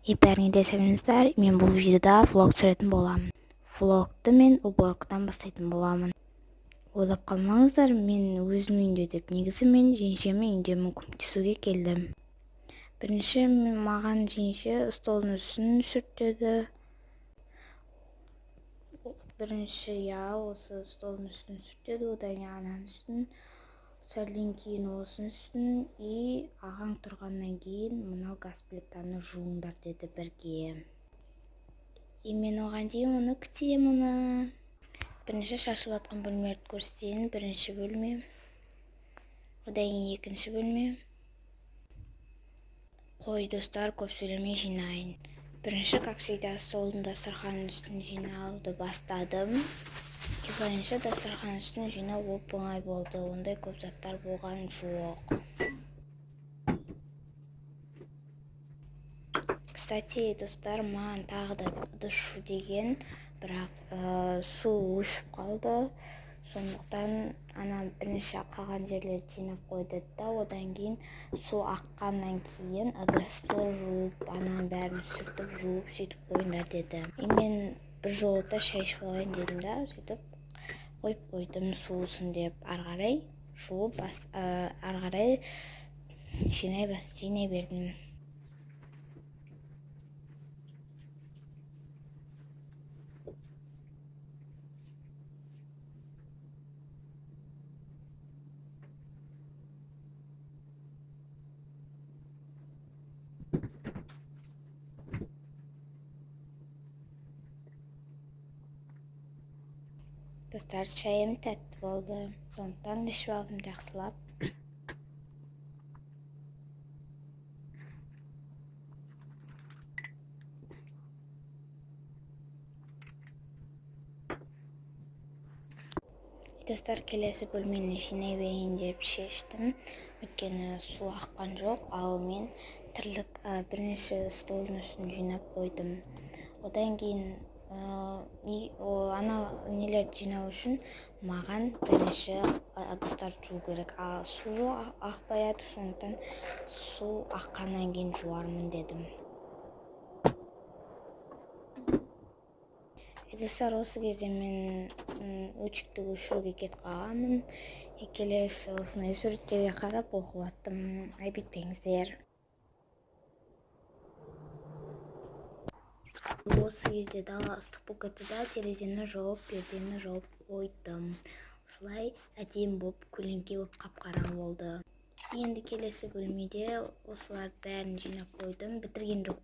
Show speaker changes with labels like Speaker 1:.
Speaker 1: Бәріңізге сәлеметсіздер. Мен бұл видеода влог түсіретін боламын. Влогты мен уборкадан бастайтын боламын. Ойлап қалмаңыздар, мен өзім үйінде деп. Негізі мен жеңшемнің үйінде көмектесуге келдім. Бірінші маған жеңше столдың үстін сүртеді. Осы столдың үстін сүртеді, одан кейін ананың үстін, сәлден кейін осының үстін, ағаң тұрғаннан кейін мынау газ плитаны жуыңдар деді бірге. Мен оған дейін оны күтемін. Бірінші шашылып жатқан бөлмелерді көрсетейін. Бірінші бөлме, одан кейін екінші бөлме. Қой достар, көп сөйлемей жинайын. Бірінші, как всегда, столдың дастарханның үстін жинауды бастадым. Екінші, дастарханның үстін жинау оп-оңай болды. Ондай көп заттар болған жоқ. Кстати, достар, маған тағы да ыдыс жу деген, бірақ су өшіп қалды. Сондықтан анам бірінші қалған жерлерді жинап қойды да, одан кейін су аққаннан кейін ыдысты жуып, ананың бәрін сүртіп, жуып, сөйтіп қойыңдар деді. Мен бір жолата шай ішіп алайын дедім да, сөйтіп қойып қойдым суысын деп. Ары қарай жуып, ары қарай жинай бердім. Достар, шайым тәтті болды, сондықтан ішіп алдым жақсылап. Достар, келесі бөлмені жинай берейін деп шештім, өйткені су аққан жоқ, ал мен бірінші столдың үстін жинап қойдым. Одан кейін ана нелерді жинау үшін маған бірінші ыдыстарды жуу керек, ал су ақпаяды, сондықтан су аққаннан кейін жуармын дедім. Достар, осы кезде мен өчікті өшіруге кетіп қалғанмын. Келесі осындай суреттерге қарап оқып аттым. Айбетпеңіздер. Осы кезде дала ыстық болып кетті да, терезені жауып, пердені жауып қойдым. Осылай әдемі болып, көлеңке болып қап-қараң болды. Енді келесі бөлмеде осыларды бәрін жинап қойдым. Бітірген жоқпын.